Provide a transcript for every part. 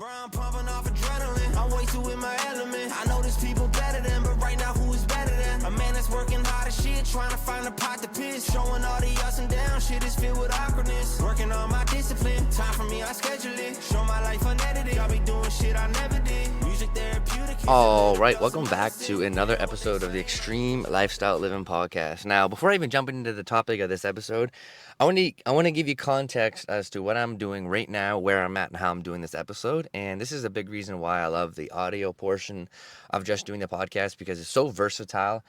LeBron pumping off adrenaline. I'm way too in my element. I know there's people better than, but right now who is better than? A man that's working hard as shit, trying to find a pot to piss. Showing all the ups and downs, shit is filled with awkwardness. Working on my discipline, time for me, I schedule it. Show my life unedited, I'll be doing shit I never did. Music therapeutic. All right, welcome back to another episode of the Extreme Lifestyle Living Podcast. Now, before I even jump into the topic of this episode, I want to give you context as to what I'm doing right now, where I'm at, and how I'm doing this episode. And this is a big reason why I love the audio portion of just doing the podcast, because it's so versatile.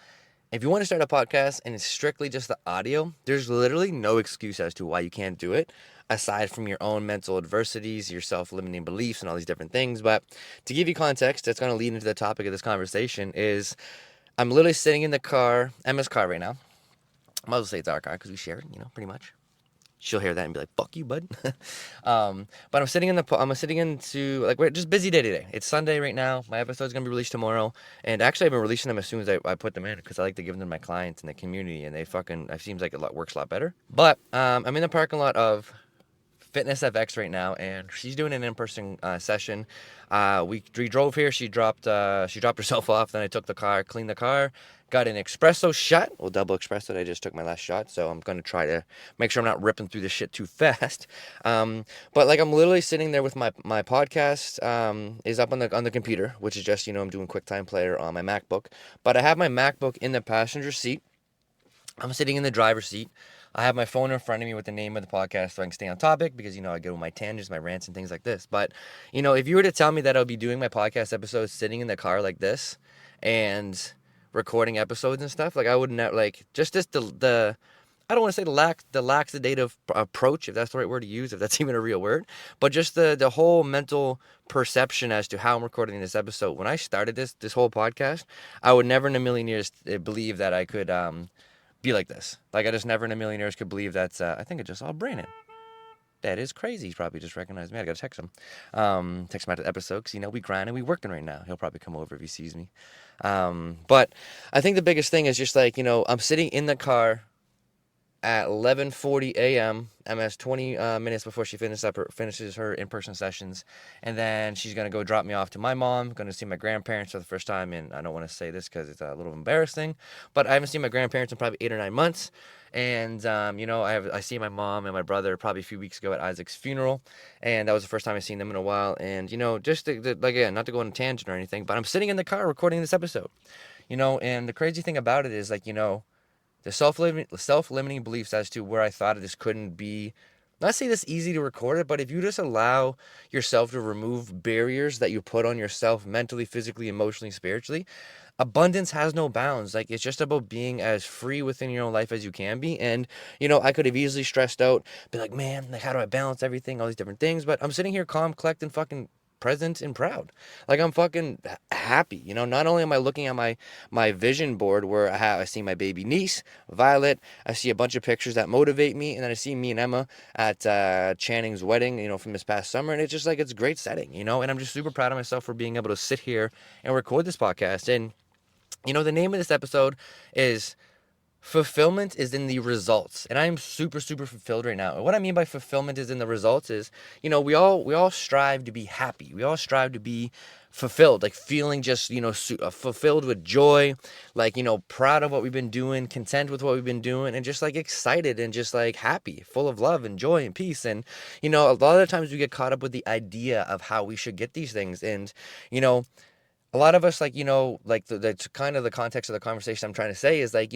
If you want to start a podcast and it's strictly just the audio, there's literally no excuse as to why you can't do it, aside from your own mental adversities, your self-limiting beliefs, and all these different things. But to give you context, that's going to lead into the topic of this conversation is I'm literally sitting in the car, Emma's car right now. I might as well say it's our car because we share it, pretty much. She'll hear that and be like, fuck you, bud. But I'm sitting into, like, we're just busy day today. It's Sunday right now. My episode's going to be released tomorrow. And actually, I've been releasing them as soon as I put them in, because I like to give them to my clients and the community, and it seems like it works a lot better. But I'm in the parking lot of Fitness FX right now, and she's doing an in-person session. We drove here. She dropped herself off. Then I took the car, cleaned the car, got an espresso shot. Well, double espresso. I just took my last shot, so I'm going to try to make sure I'm not ripping through this shit too fast. But like, I'm literally sitting there with my podcast is up on the computer, which is just, I'm doing QuickTime Player on my MacBook. But I have my MacBook in the passenger seat. I'm sitting in the driver's seat. I have my phone in front of me with the name of the podcast so I can stay on topic, because, I go with my tangents, my rants, and things like this. But, if you were to tell me that I'll be doing my podcast episodes sitting in the car like this and recording episodes and stuff, like, I wouldn't have, like, just this, the I don't want to say the lackadative approach, if that's the right word to use, if that's even a real word, but just the whole mental perception as to how I'm recording this episode. When I started this whole podcast, I would never in a million years believe that I could be like this. Like, I just never in a million years could believe that's, I think I just saw Brandon. That is crazy. He probably just recognized me. I gotta text him. Text him out the episode, because, we grind and we working right now. He'll probably come over if he sees me. But I think the biggest thing is just like, I'm sitting in the car at 11:40 a.m. MS 20 minutes before she finishes her in-person sessions, and then she's gonna go drop me off to my mom. Going to see my grandparents for the first time, and I don't want to say this because it's a little embarrassing, but I haven't seen my grandparents in probably 8 or 9 months. And I see my mom and my brother probably a few weeks ago at Isaac's funeral, and that was the first time I've seen them in a while. And just again, not to go on a tangent or anything, but I'm sitting in the car recording this episode, and the crazy thing about it is, like, the self-limiting beliefs as to where I thought this couldn't be, not say this easy to record it, but if you just allow yourself to remove barriers that you put on yourself mentally, physically, emotionally, spiritually, abundance has no bounds. Like, it's just about being as free within your own life as you can be. And, I could have easily stressed out, be like, man, like, how do I balance everything, all these different things? But I'm sitting here calm, collected, fucking present and proud. Like, I'm fucking happy. Not only am I looking at my vision board where I see my baby niece, Violet, I see a bunch of pictures that motivate me, and then I see me and Emma at Channing's wedding, from this past summer, and it's just like, it's a great setting, and I'm just super proud of myself for being able to sit here and record this podcast. And, the name of this episode is Fulfillment is in the results, and I am super, super fulfilled right now. And what I mean by fulfillment is in the results is, we all strive to be happy. We all strive to be fulfilled, like feeling just, fulfilled with joy, like, proud of what we've been doing, content with what we've been doing, and just like excited and just like happy, full of love and joy and peace. And, a lot of the times we get caught up with the idea of how we should get these things. And, a lot of us, like, that's kind of the context of the conversation I'm trying to say is, like,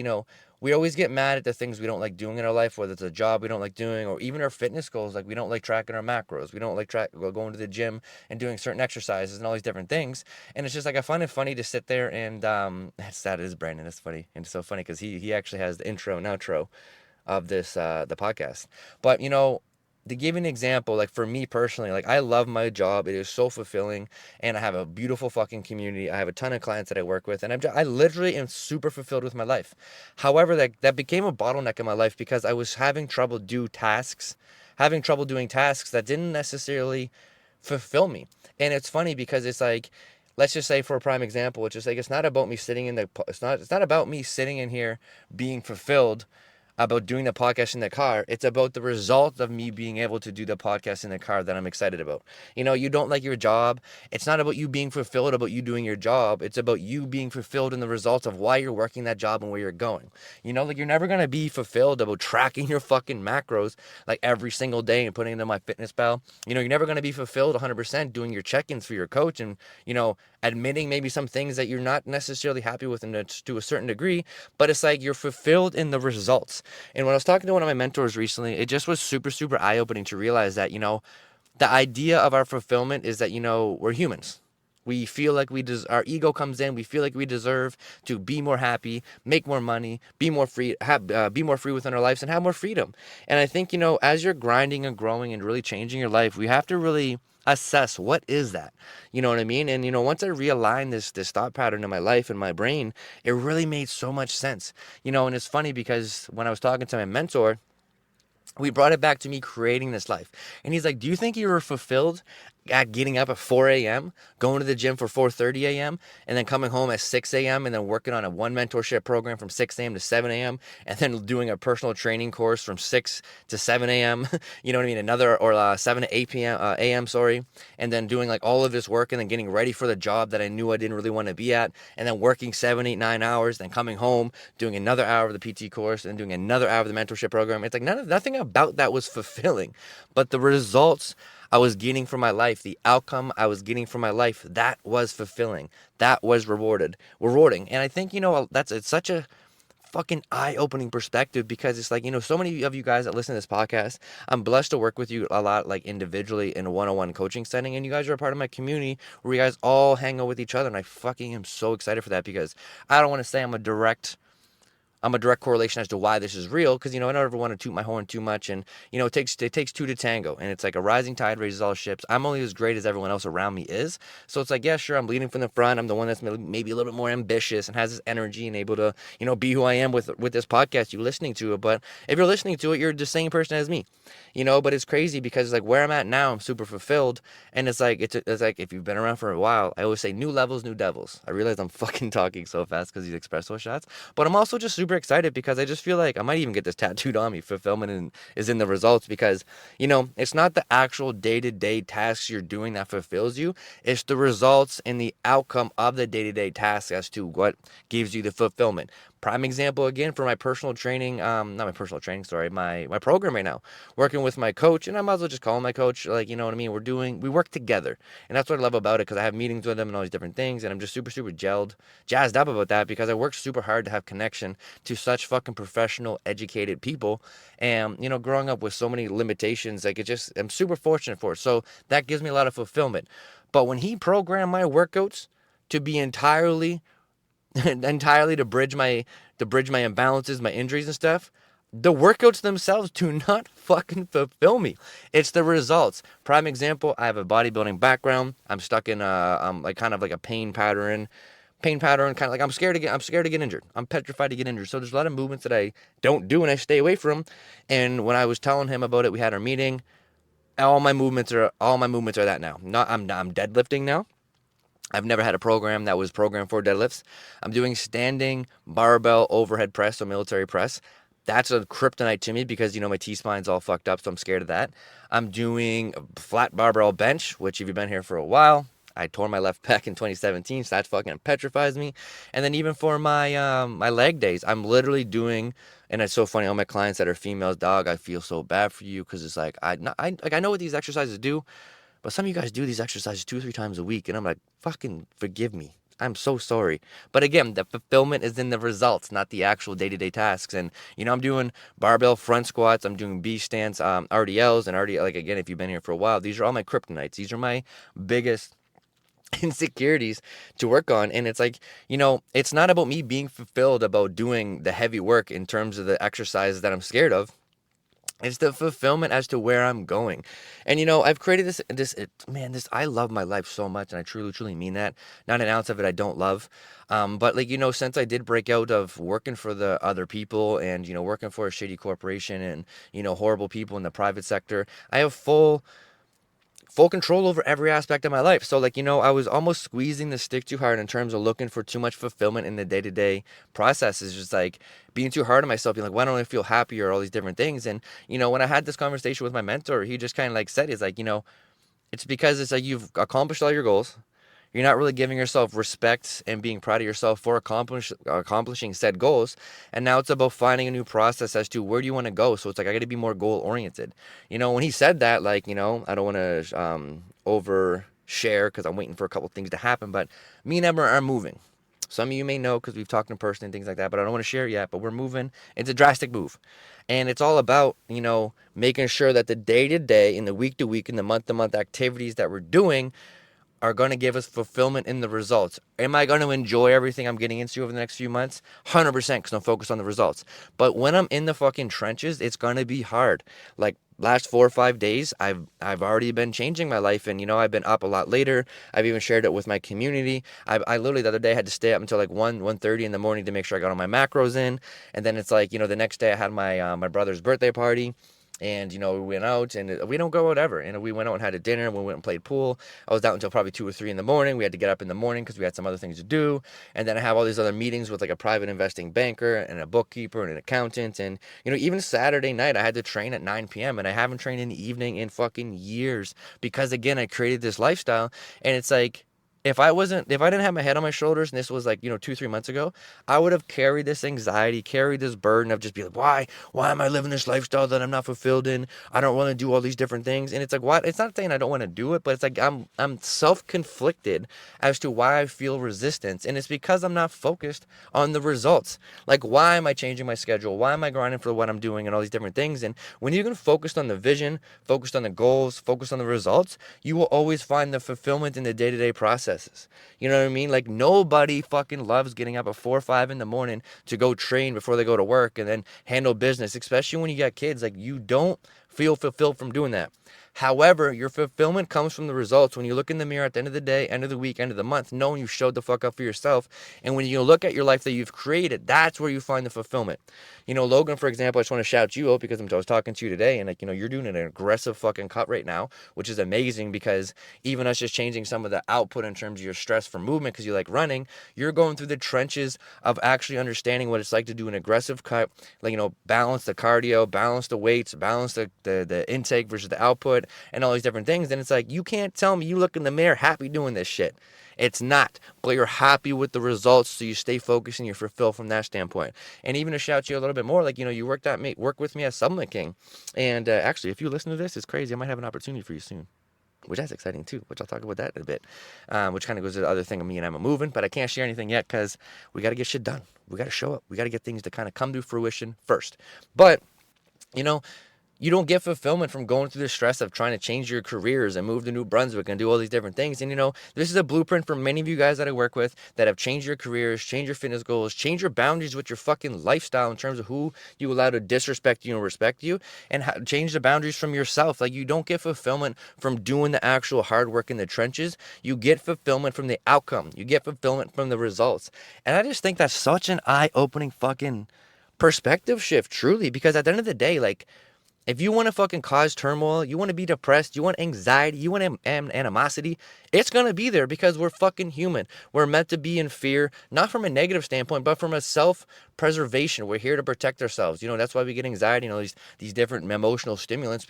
we always get mad at the things we don't like doing in our life, whether it's a job we don't like doing, or even our fitness goals. Like, we don't like tracking our macros. We don't like going to the gym and doing certain exercises and all these different things. And it's just like, I find it funny to sit there and, that is Brandon. It's funny. And it's so funny because he actually has the intro and outro of this, the podcast. But, to give an example, like, for me personally, like, I love my job. It is so fulfilling, and I have a beautiful fucking community. I have a ton of clients that I work with, and I literally am super fulfilled with my life. However, that became a bottleneck in my life because I was having trouble doing tasks that didn't necessarily fulfill me. And it's funny because it's like, let's just say, for a prime example, it's just like, it's not about me sitting in here being fulfilled. about doing the podcast in the car. It's about the result of me being able to do the podcast in the car that I'm excited about. You don't like your job. It's not about you being fulfilled about you doing your job. It's about you being fulfilled in the results of why you're working that job and where you're going. Like you're never going to be fulfilled about tracking your fucking macros like every single day and putting them in my fitness pal. You're never going to be fulfilled 100% doing your check-ins for your coach and, admitting maybe some things that you're not necessarily happy with and to a certain degree, but it's like you're fulfilled in the results. And when I was talking to one of my mentors recently, it just was super, super eye-opening to realize that, the idea of our fulfillment is that, we're humans. We feel like our ego comes in. We feel like we deserve to be more happy, make more money, be more free, be more free within our lives, and have more freedom. And I think as you're grinding and growing and really changing your life, we have to really assess what is that. You know what I mean? And once I realigned this thought pattern in my life and my brain, it really made so much sense. And it's funny because when I was talking to my mentor, we brought it back to me creating this life. And he's like, do you think you were fulfilled at getting up at 4 a.m., going to the gym for 4:30 a.m., and then coming home at 6 a.m., and then working on a one mentorship program from 6 a.m. to 7 a.m., and then doing a personal training course from 6 to 7 a.m., you know what I mean? Another, or 7 to 8 p.m., a.m., sorry, and then doing like all of this work and then getting ready for the job that I knew I didn't really want to be at, and then working 7, 8, 9 hours, then coming home, doing another hour of the PT course, and doing another hour of the mentorship program. It's like nothing about that was fulfilling, but the results I was getting from my life, the outcome I was getting from my life, that was fulfilling. That was rewarding. And I think, it's such a fucking eye-opening perspective because it's like, so many of you guys that listen to this podcast, I'm blessed to work with you a lot, like individually in a one-on-one coaching setting. And you guys are a part of my community where you guys all hang out with each other. And I fucking am so excited for that because I don't want to say I'm a direct correlation as to why this is real, because I don't ever want to toot my horn too much, and it takes two to tango, and it's like a rising tide raises all ships. I'm only as great as everyone else around me is, so it's like, yeah, sure, I'm leading from the front. I'm the one that's maybe a little bit more ambitious and has this energy and able to be who I am with this podcast, you listening to it. But if you're listening to it, you're the same person as me, but it's crazy because it's like where I'm at now, I'm super fulfilled, and it's like it's like if you've been around for a while, I always say new levels, new devils. I realize I'm fucking talking so fast because these espresso shots, but I'm also just super excited because I just feel like I might even get this tattooed on me. Fulfillment is in the results because, it's not the actual day-to-day tasks you're doing that fulfills you. It's the results and the outcome of the day-to-day tasks as to what gives you the fulfillment. Prime example again for my personal training, not my personal training, sorry, my program right now, working with my coach, and I might as well just call him my coach, like, you know what I mean? We work together, and that's what I love about it, because I have meetings with him and all these different things, and I'm just super, super jazzed up about that, because I work super hard to have connection to such fucking professional, educated people, and, growing up with so many limitations, like, I'm super fortunate for it, so that gives me a lot of fulfillment. But when he programmed my workouts to be entirely to bridge my imbalances, my injuries and stuff, the workouts themselves do not fucking fulfill me. It's the results. Prime example, I have a bodybuilding background. I'm stuck in like kind of like a pain pattern, kind of like I'm scared to get injured. I'm petrified to get injured. So there's a lot of movements that I don't do and I stay away from. And when I was telling him about it, we had our meeting. All my movements are that now. I'm deadlifting now. I've never had a program that was programmed for deadlifts. I'm doing standing barbell overhead press, so military press. That's a kryptonite to me because, my T-spine's all fucked up, so I'm scared of that. I'm doing flat barbell bench, which if you've been here for a while, I tore my left pec in 2017, so that fucking petrifies me. And then even for my my leg days, I'm literally doing, and it's so funny, all my clients that are females, dog, I feel so bad for you because it's like, I know what these exercises do, but some of you guys do these exercises 2 or 3 times a week, and I'm like, fucking forgive me. I'm so sorry. But again, the fulfillment is in the results, not the actual day-to-day tasks. And, I'm doing barbell front squats. I'm doing B stance, RDLs, and like, again, if you've been here for a while, these are all my kryptonites. These are my biggest insecurities to work on. And it's like, it's not about me being fulfilled about doing the heavy work in terms of the exercises that I'm scared of. It's the fulfillment as to where I'm going. And, I've created this, I love my life so much. And I truly, truly mean that. Not an ounce of it I don't love. But like, since I did break out of working for the other people and, working for a shitty corporation and, horrible people in the private sector, I have full full control over every aspect of my life. So like, I was almost squeezing the stick too hard in terms of looking for too much fulfillment in the day-to-day processes, just like being too hard on myself, being like, why don't I feel happier, all these different things. And when I had this conversation with my mentor, he just kind of like said, he's like, it's because it's like you've accomplished all your goals. You're not really giving yourself respect and being proud of yourself for accomplishing said goals. And now it's about finding a new process as to where do you want to go. So it's like, I got to be more goal oriented. When he said that, like, I don't want to overshare because I'm waiting for a couple things to happen. But me and Emma are moving. Some of you may know because we've talked in person and things like that, but I don't want to share it yet. But we're moving. It's a drastic move. And it's all about, making sure that the day to day and the week to week and the month to month activities that we're doing are going to give us fulfillment in the results. Am I going to enjoy everything I'm getting into over the next few months? 100%, because I'm focused on the results. But when I'm in the fucking trenches, it's going to be hard. Like last 4 or 5 days, I've already been changing my life, and I've been up a lot later. I've even shared it with my community. I literally the other day had to stay up until like 1:30 in the morning to make sure I got all my macros in. And then it's like, the next day I had my brother's birthday party. And, we went out, and we don't go out ever. And we went out and had a dinner, and we went and played pool. I was out until probably 2 or 3 in the morning. We had to get up in the morning because we had some other things to do. And then I have all these other meetings with like a private investing banker and a bookkeeper and an accountant. And, even Saturday night, I had to train at 9 p.m. And I haven't trained in the evening in fucking years because, again, I created this lifestyle. And it's like, if I didn't have my head on my shoulders, and this was like, 2-3 months ago, I would have carried this anxiety, carried this burden of just be like, why am I living this lifestyle that I'm not fulfilled in? I don't want to do all these different things. And it's like, what? It's not saying I don't want to do it, but it's like, I'm self-conflicted as to why I feel resistance. And it's because I'm not focused on the results. Like, why am I changing my schedule? Why am I grinding for what I'm doing and all these different things? And when you can focus on the vision, focused on the goals, focused on the results, you will always find the fulfillment in the day-to-day process. You know what I mean? Like, nobody fucking loves getting up at 4 or 5 in the morning to go train before they go to work and then handle business, especially when you got kids. Like, you don't feel fulfilled from doing that. However, your fulfillment comes from the results. When you look in the mirror at the end of the day, end of the week, end of the month, knowing you showed the fuck up for yourself. And when you look at your life that you've created, that's where you find the fulfillment. Logan, for example, I just want to shout you out because I was talking to you today, and like, you're doing an aggressive fucking cut right now, which is amazing because even us just changing some of the output in terms of your stress for movement because you like running, you're going through the trenches of actually understanding what it's like to do an aggressive cut, like, balance the cardio, balance the weights, balance the intake versus the output, and all these different things. And it's like, you can't tell me you look in the mirror happy doing this shit. It's not, but you're happy with the results, so you stay focused and you're fulfilled from that standpoint. And even to shout you a little bit more, like, you work with me at Supplement King. And actually, if you listen to this, it's crazy. I might have an opportunity for you soon, which that's exciting too, which I'll talk about that in a bit, which kind of goes to the other thing of me and Emma moving, but I can't share anything yet because we got to get shit done. We got to show up. We got to get things to kind of come to fruition first. But, you don't get fulfillment from going through the stress of trying to change your careers and move to New Brunswick and do all these different things. And, this is a blueprint for many of you guys that I work with that have changed your careers, changed your fitness goals, changed your boundaries with your fucking lifestyle in terms of who you allow to disrespect you and respect you, and change the boundaries from yourself. Like, you don't get fulfillment from doing the actual hard work in the trenches. You get fulfillment from the outcome. You get fulfillment from the results. And I just think that's such an eye-opening fucking perspective shift, truly, because at the end of the day, like, if you want to fucking cause turmoil, you want to be depressed, you want anxiety, you want animosity, it's going to be there because we're fucking human. We're meant to be in fear, not from a negative standpoint, but from a self-preservation. We're here to protect ourselves. That's why we get anxiety and all these different emotional stimulants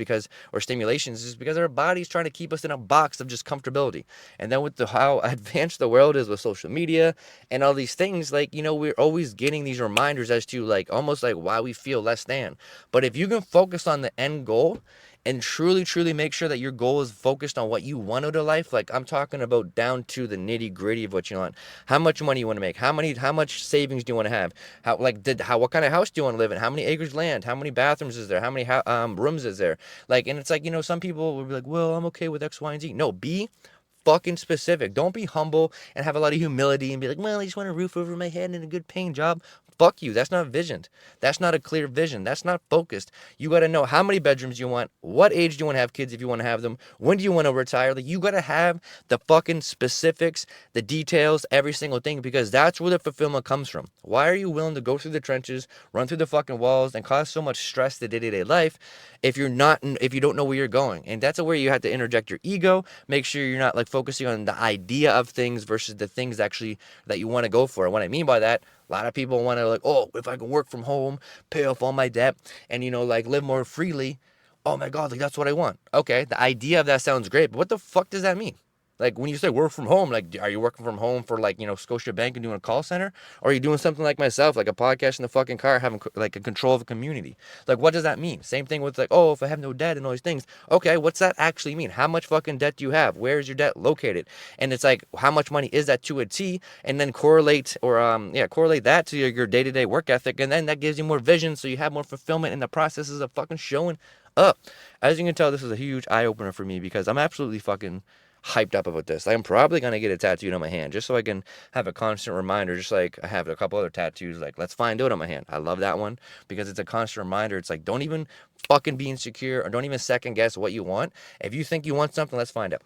or stimulations is because our body's trying to keep us in a box of just comfortability. And then with how advanced the world is with social media and all these things, like, we're always getting these reminders as to like almost like why we feel less than. But if you can focus on the end goal and truly, truly make sure that your goal is focused on what you want out of life, like I'm talking about down to the nitty gritty of what you want, how much money you want to make, how much savings do you want to have, what kind of house do you want to live in, how many acres of land, how many bathrooms is there, how many rooms is there, like, and it's like, some people will be like, well, I'm okay with X, Y, and Z. No, be fucking specific. Don't be humble and have a lot of humility and be like, well, I just want a roof over my head and a good paying job. fuck you. That's not visioned. That's not a clear vision. That's not focused. You got to know how many bedrooms you want, what age do you want to have kids if you want to have them, when do you want to retire. Like, you got to have the fucking specifics, the details, every single thing, because that's where the fulfillment comes from. Why are you willing to go through the trenches, run through the fucking walls, and cause so much stress to day-to-day life if you don't know where you're going? And that's where you have to interject your ego, make sure you're not like focusing on the idea of things versus the things actually that you want to go for. And what I mean by that, a lot of people want to like, oh, if I can work from home, pay off all my debt, and like live more freely, oh my God, like that's what I want. Okay, the idea of that sounds great, but what the fuck does that mean? Like, when you say work from home, like, are you working from home for, like, Scotiabank and doing a call center? Or are you doing something like myself, like a podcast in the fucking car, having, like, a control of a community? Like, what does that mean? Same thing with, like, oh, if I have no debt and all these things. Okay, what's that actually mean? How much fucking debt do you have? Where is your debt located? And it's like, how much money is that to a T? And then correlate that to your day-to-day work ethic. And then that gives you more vision, so you have more fulfillment in the processes of fucking showing up. As you can tell, this is a huge eye-opener for me because I'm absolutely fucking hyped up about this. Like, I'm probably gonna get it tattooed on my hand just so I can have a constant reminder, just like I have a couple other tattoos, like let's find out on my hand. I love that one because it's a constant reminder. It's like, don't even fucking be insecure or don't even second guess what you want. If you think you want something, let's find out.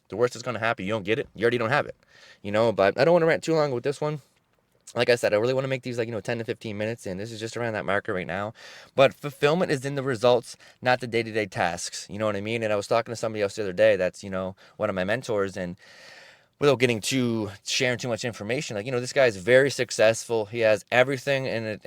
The worst that's gonna happen, you don't get it, you already don't have it. But I don't want to rant too long with this one. Like I said, I really want to make these 10 to 15 minutes, and this is just around that marker right now. But fulfillment is in the results, not the day-to-day tasks. You know what I mean? And I was talking to somebody else the other day that's, one of my mentors, and without sharing too much information, this guy is very successful. He has everything, and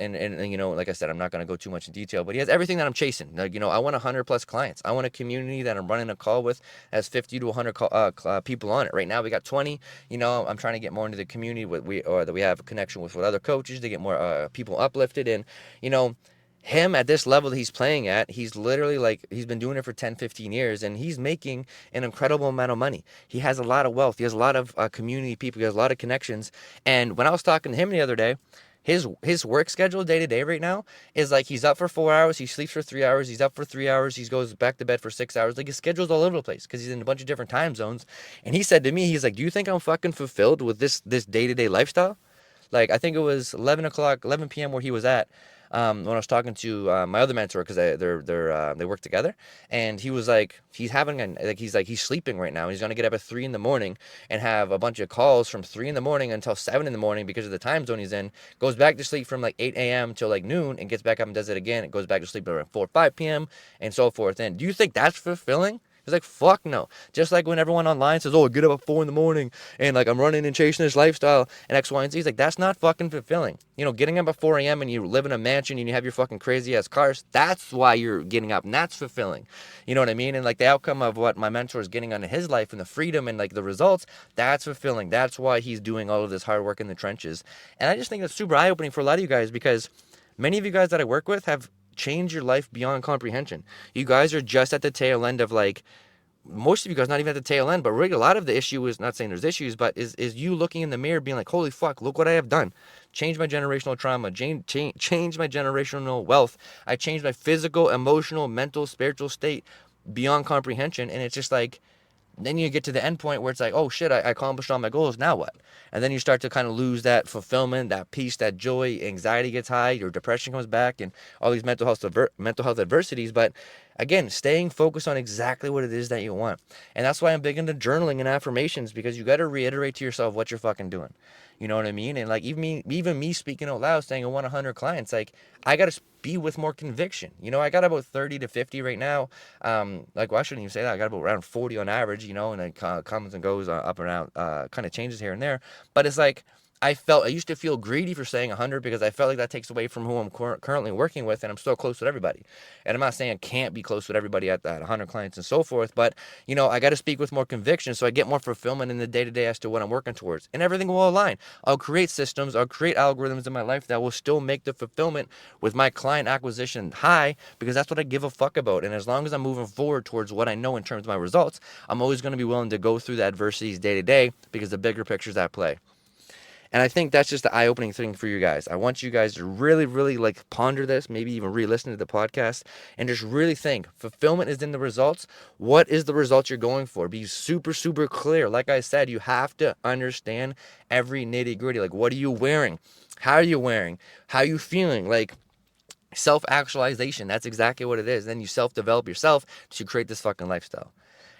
like I said, I'm not going to go too much in detail, but he has everything that I'm chasing. I want 100 plus clients. I want a community that I'm running a call with has 50 to 100 people on it. Right now we got 20. I'm trying to get more into the community that we have a connection with other coaches to get more people uplifted. And him at this level that he's playing at, he's literally he's been doing it for 10, 15 years, and he's making an incredible amount of money. He has a lot of wealth. He has a lot of community people. He has a lot of connections. And when I was talking to him the other day, his work schedule day to day right now is like he's up for 4 hours, he sleeps for 3 hours, he's up for 3 hours, he goes back to bed for 6 hours. Like, his schedule's all over the place because he's in a bunch of different time zones. And he said to me, he's like, do you think I'm fucking fulfilled with this day-to-day lifestyle? Like, I think it was 11 p.m. where he was at. When I was talking to my other mentor, because they work together, and he was like, he's sleeping right now. He's gonna get up at 3 a.m. and have a bunch of calls from 3 a.m. until 7 a.m. because of the time zone he's in. Goes back to sleep from 8 a.m. till noon, and gets back up and does it again. It goes back to sleep around 4 or 5 p.m. and so forth. And do you think that's fulfilling? He's like, fuck no. Just like when everyone online says, oh, get up at 4 a.m. and I'm running and chasing this lifestyle and X, Y, and Z. He's like, that's not fucking fulfilling. Getting up at 4 a.m. and you live in a mansion and you have your fucking crazy ass cars, that's why you're getting up, and that's fulfilling. You know what I mean? And the outcome of what my mentor is getting onto his life and the freedom and the results, that's fulfilling. That's why he's doing all of this hard work in the trenches. And I just think that's super eye-opening for a lot of you guys, because many of you guys that I work with have changed your life beyond comprehension. You guys are just at the tail end of most of you guys not even at the tail end, but really a lot of the issue is, not saying there's issues, but is you looking in the mirror being like, holy fuck, look what I have done. Changed my generational trauma, changed my generational wealth. I changed my physical, emotional, mental, spiritual state beyond comprehension. And it's just then you get to the end point where it's like, oh shit, I accomplished all my goals, now what? And then you start to kind of lose that fulfillment, that peace, that joy, anxiety gets high, your depression comes back, and all these mental health adversities. But again, staying focused on exactly what it is that you want. And that's why I'm big into journaling and affirmations, because you got to reiterate to yourself what you're fucking doing. You know what I mean? And even me speaking out loud, saying I want 100 clients, I got to be with more conviction. I got about 30 to 50 right now. Well, I shouldn't even say that. I got about around 40 on average, and it comes and goes up and down, kind of changes here and there. But it's I used to feel greedy for saying 100 because I felt like that takes away from who I'm currently working with, and I'm still close with everybody. And I'm not saying I can't be close with everybody at that 100 clients and so forth, but, I got to speak with more conviction so I get more fulfillment in the day-to-day as to what I'm working towards. And everything will align. I'll create systems, I'll create algorithms in my life that will still make the fulfillment with my client acquisition high, because that's what I give a fuck about. And as long as I'm moving forward towards what I know in terms of my results, I'm always going to be willing to go through the adversities day-to-day, because the bigger picture's at play. And I think that's just the eye-opening thing for you guys. I want you guys to really, really like ponder this, maybe even re-listen to the podcast, and just really think, fulfillment is in the results. What is the result you're going for? Be super, super clear. Like I said, you have to understand every nitty-gritty. Like, what are you wearing? How are you wearing? How are you feeling? Like, self-actualization, that's exactly what it is. Then you self-develop yourself to create this fucking lifestyle.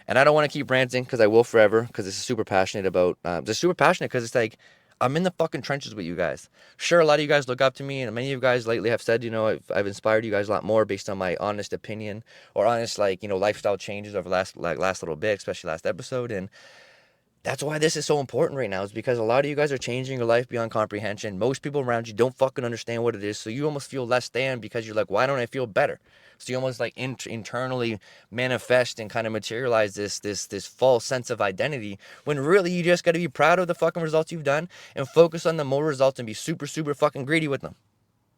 And I don't want to keep ranting because I will forever, because this is super passionate about, just super passionate because it's like, I'm in the fucking trenches with you guys. Sure, a lot of you guys look up to me, and many of you guys lately have said, you know, I've inspired you guys a lot more based on my honest opinion or honest, like, you know, lifestyle changes over last little bit, especially last episode. And that's why this is so important right now, is because a lot of you guys are changing your life beyond comprehension. Most people around you don't fucking understand what it is, so you almost feel less than because you're like, why don't I feel better? So you almost like internally manifest and kind of materialize this false sense of identity, when really you just got to be proud of the fucking results you've done and focus on the more results and be super, super fucking greedy with them.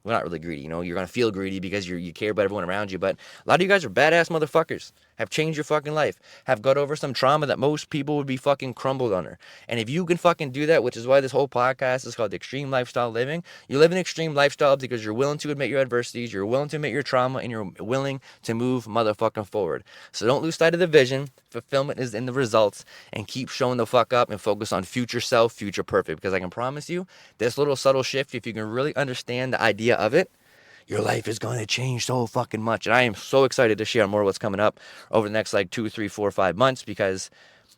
Well, not really greedy, you know, you're going to feel greedy because you care about everyone around you, but a lot of you guys are badass motherfuckers, have changed your fucking life, have got over some trauma that most people would be fucking crumbled under. And if you can fucking do that, which is why this whole podcast is called Extreme Lifestyle Living, you live an extreme lifestyle because you're willing to admit your adversities, you're willing to admit your trauma, and you're willing to move motherfucking forward. So don't lose sight of the vision. Fulfillment is in the results, and keep showing the fuck up and focus on future self, future perfect, because I can promise you this little subtle shift, if you can really understand the idea of it, your life is going to change so fucking much. And I am so excited to share more of what's coming up over the next like 2, 3, 4, 5 months, because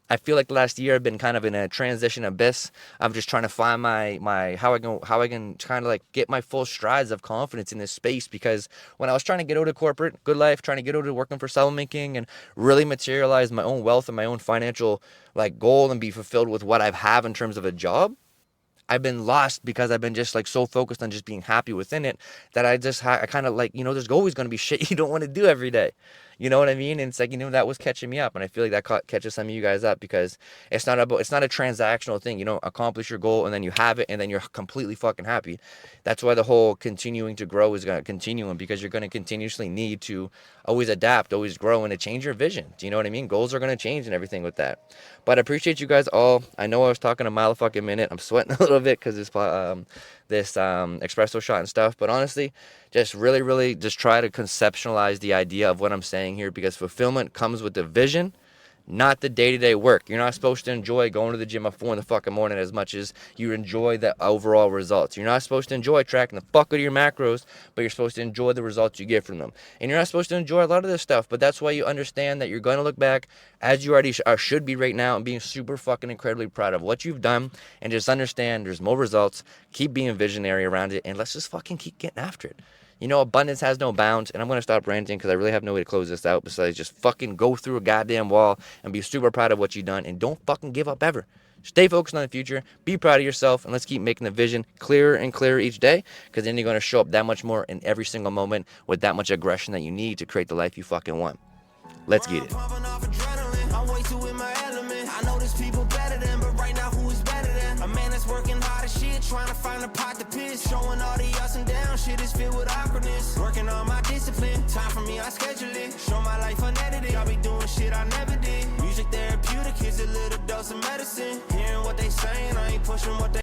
I feel like the last year I've been kind of in a transition abyss. I'm just trying to find my how I can kind of like get my full strides of confidence in this space, because when I was trying to get out of corporate good life, trying to get out of working for settlement making and really materialize my own wealth and my own financial like goal and be fulfilled with what I have in terms of a job, I've been lost because I've been just like so focused on just being happy within it that I just I kind of like, you know, there's always going to be shit you don't want to do every day. You know what I mean? And it's like, you know, that was catching me up, and I feel like that catches some of you guys up, because it's not a transactional thing. You don't accomplish your goal and then you have it and then you're completely fucking happy. That's why the whole continuing to grow is going to continue, because you're going to continuously need to always adapt, always grow, and to change your vision. Do you know what I mean? Goals are going to change and everything with that. But I appreciate you guys all. I know I was talking a mile a fucking minute. I'm sweating a little bit because this espresso shot and stuff. But honestly, just really, really just try to conceptualize the idea of what I'm saying here, because fulfillment comes with the vision, not the day-to-day work. You're not supposed to enjoy going to the gym at 4 in the fucking morning as much as you enjoy the overall results. You're not supposed to enjoy tracking the fuck out of your macros, but you're supposed to enjoy the results you get from them. And you're not supposed to enjoy a lot of this stuff, but that's why you understand that you're going to look back, as you already should be right now, and being super fucking incredibly proud of what you've done, and just understand there's more results. Keep being visionary around it, and let's just fucking keep getting after it. You know, abundance has no bounds, and I'm going to stop ranting because I really have no way to close this out besides just fucking go through a goddamn wall and be super proud of what you've done, and don't fucking give up ever. Stay focused on the future, be proud of yourself, and let's keep making the vision clearer and clearer each day, because then you're going to show up that much more in every single moment with that much aggression that you need to create the life you fucking want. Let's get it. I'm way too in my element. I know there's people better than, but right now who is better than? A man that's working hard as shit, trying to find a pot to piss. Showing all the ups and downs, shit is filled with awkwardness. Working on my discipline, time for me, I schedule it. Show my life unedited, I'll be doing shit I never did. Music therapeutic is a little dose of medicine. Hearing what they saying, I ain't pushing what they